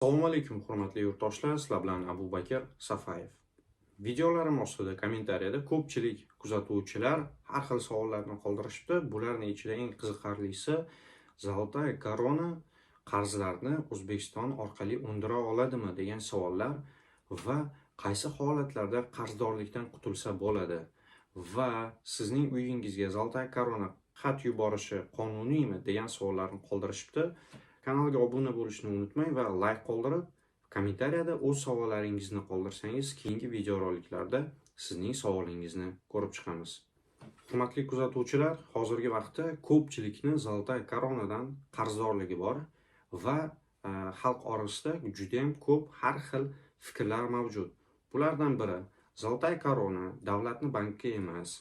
Assalomu alaykum hurmatli yurtdoshlar, sizlar bilan Abubakir Safayev. Videolarim ostida kommentariyada ko'pchilik kuzatuvchilar har xil savollarni qoldirishibdi. Bularning ichida eng qiziqarlisi Zolotaya korona qarzlarni O'zbekiston orqali undira oladimi degan savollar va qaysi holatlarda qarzdorlikdan qutulsa bo'ladi va sizning uyingizga Zolotaya korona xat yuborishi qonuniymi degan savollarni qoldirishibdi. Kanalga obuna bo'lishni unutmang va like qoldirib, kommentariyada o'z savollaringizni qoldirsangiz, keyingi videoroliklarda sizning savolingizni ko'rib chiqamiz. Hurmatli kuzatuvchilar, hozirgi vaqtda ko'pchilikni Zolotaya koronadan qarzdorligi bor va xalq orasida juda ham ko'p har xil fikrlar mavjud. Bulardan biri Zolotaya korona davlatning banki emas.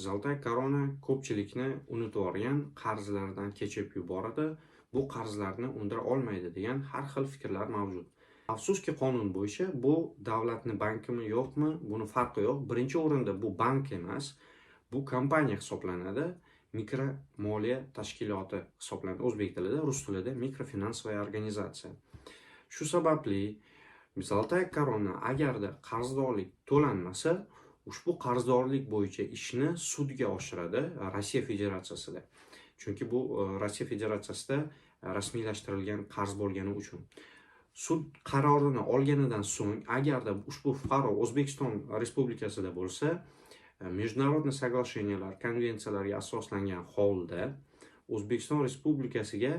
Zolotaya korona ko'pchilikni unutib olgan qarzlardan kechib yuboradi. Bu qarzlarni undira olmaydi degan har xil fikrlar mavjud. Afsuski qonun bo'yicha bu davlatning bankimi yo'qmi, buni farqi yo'q. Birinchi o'rinda bu bank emas, bu kompaniya hisoblanadi. Mikro moliya tashkiloti hisoblanadi. O'zbek tilida, rus tilida mikrofinansoviya organizatsiya. Shu sababli Zolotaya korona agarda qarzdorlik to'lanmasa, ushbu qarzdorlik bo'yicha ishni sudga oshiradi Rossiya Federatsiyasida. Chunki bu Rossiya Federatsiyasida rasmiylashtirilgan qarz bo'lgani uchun. Sud qarorini olganidan so'ng, agarda ushbu fuqaro O'zbekiston Respublikasida bo'lsa, международный соглашениялар, konvensiyalarga asoslangan holda O'zbekiston Respublikasiga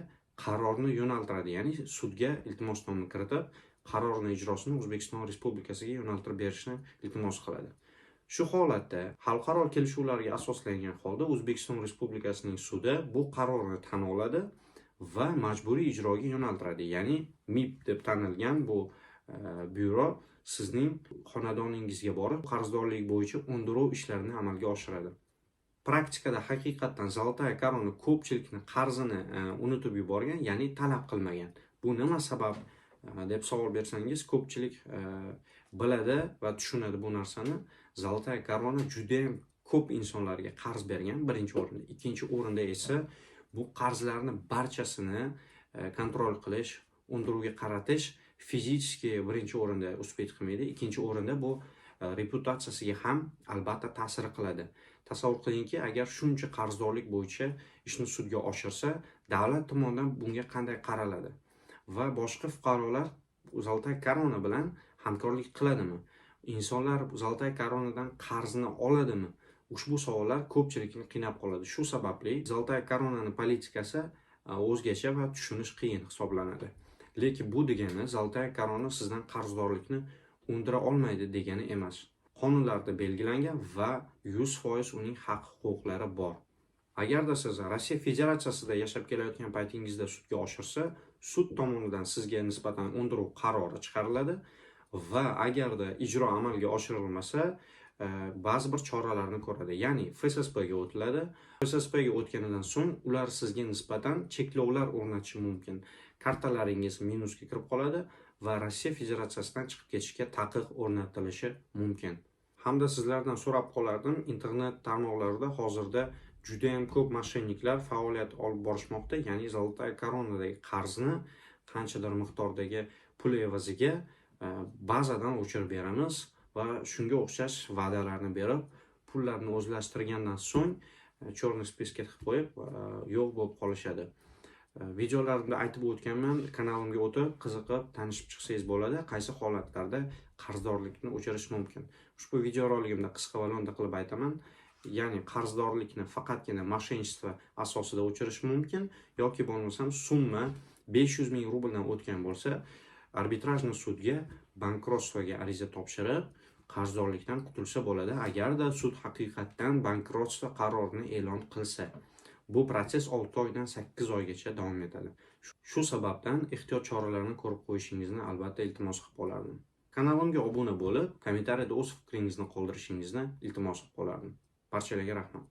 qarorni yo'naltiradi, ya'ni sudga iltimosnoma kiritib, qarorning ijrosini O'zbekiston Respublikasiga yo'naltirib berishni iltimos qiladi. Shu holatda xalqaro kelishuvlarga asoslangan holda O'zbekiston Respublikasining sudi bu qarorni tan oladi va majburiy ijroga yo'naltiradi. Ya'ni MIB deb tanilgan bu byuro sizning xonadoningizga borib, qarzdorlik bo'yicha undiruv ishlarini amalga oshiradi. Praktikada haqiqatan Zolotaya korona ko'pchilikni qarzini unutib yuborgan, ya'ni talab qilmagan. Bu nima sabab deb savol bersangiz, ko'pchilik biladi va tushunadi bu narsani. Zolotaya korona juda ham ko'p insonlarga qarz bergan, birinchi o'rinda. Ikkinchi o'rinda esa bu qarzlarni barchasini kontrol qilish, undiruvga qaratish fizически birinchi o'rinda uspet qilmaydi. Ikkinchi o'rinda bu reputatsiyasiga ham albatta ta'sir qiladi. Tasavvur qilingki, agar shuncha qarzdorlik bo'yicha ishni sudga oshirsa, davlat tomonidan bunga qanday qaraladi? Va boshqa fuqarolar Zolotaya korona bilan hamkorlik qiladimi? Insonlar Zolotaya koronadan qarzni oladimi? Ushbu savollar ko'pchilikni qiynab qoladi. Shu sababli Zolotaya koronaning politikasi o'zgacha va tushunish qiyin hisoblanadi. Lekin bu degani Zolotaya korona sizdan qarzdorlikni undira olmaydi degani emas. Qonunlarda belgilangan va 100% uning haq-huquqlari bor. Agarda siz Rossiya Federatsiyasida yashab kelayotgan paytingizda sudga oshirsa, sud tomonidan sizga nisbatan undiruv qarori chiqariladi va agarda ijro amalga oshirilmasa, ba'zi bir choralarni ko'radi. Ya'ni FSSP ga o'tiladi. FSSP ga o'tganidan so'ng ular sizga nisbatan cheklovlar o'rnatishi mumkin. Kartalaringiz minusga kirib qoladi va Rossiya Federatsiyasidan chiqib ketishga taqiq o'rnatilishi mumkin. Hamda sizlardan so'rab qolardim, internet tarmoqlarida hozirda juda ham ko'p moshenniklar faoliyat olib borishmoqda. Ya'ni Zolotaya koronadagi qarzni qanchadir miqdordagi pul evaziga bazadan o'chirib beramiz va shunga o'xshash va'dalarni berib, pullarni o'zlashtirgandan so'ng черный список qilib qo'yib, yo'q bo'lib qolishadi. Videolarimda aytib o'tganman, kanalimga o'tib, qiziqib, tanishib chiqsangiz bo'ladi, qaysi holatlarda qarzdorlikni o'chirish mumkin. Ushbu videoroligimda qisqa va lo'nda qilib aytaman. Ya'ni qarzdorlikni faqatgina moshennichtvo asosida o'chirish mumkin yoki bo'lmasam summa 500 ming rubldan o'tgan bo'lsa, arbitrajniy sudga bankrotstvoga ariza topshirib, qarzdorlikdan qutulsa bo'ladi, agarda sud haqiqatdan bankrotstvo qarorini e'lon qilsa. Bu proses 6 oydan 8 oygacha davom etadi. Shu sababdan ehtiyot choralarini ko'rib qo'yishingizni albatta iltimos qilib qolardim. Kanalimga obuna bo'lib, kommentariyada o'z fikringizni qoldirishingizni iltimos qilib qolardim. Barchalarga rahmat.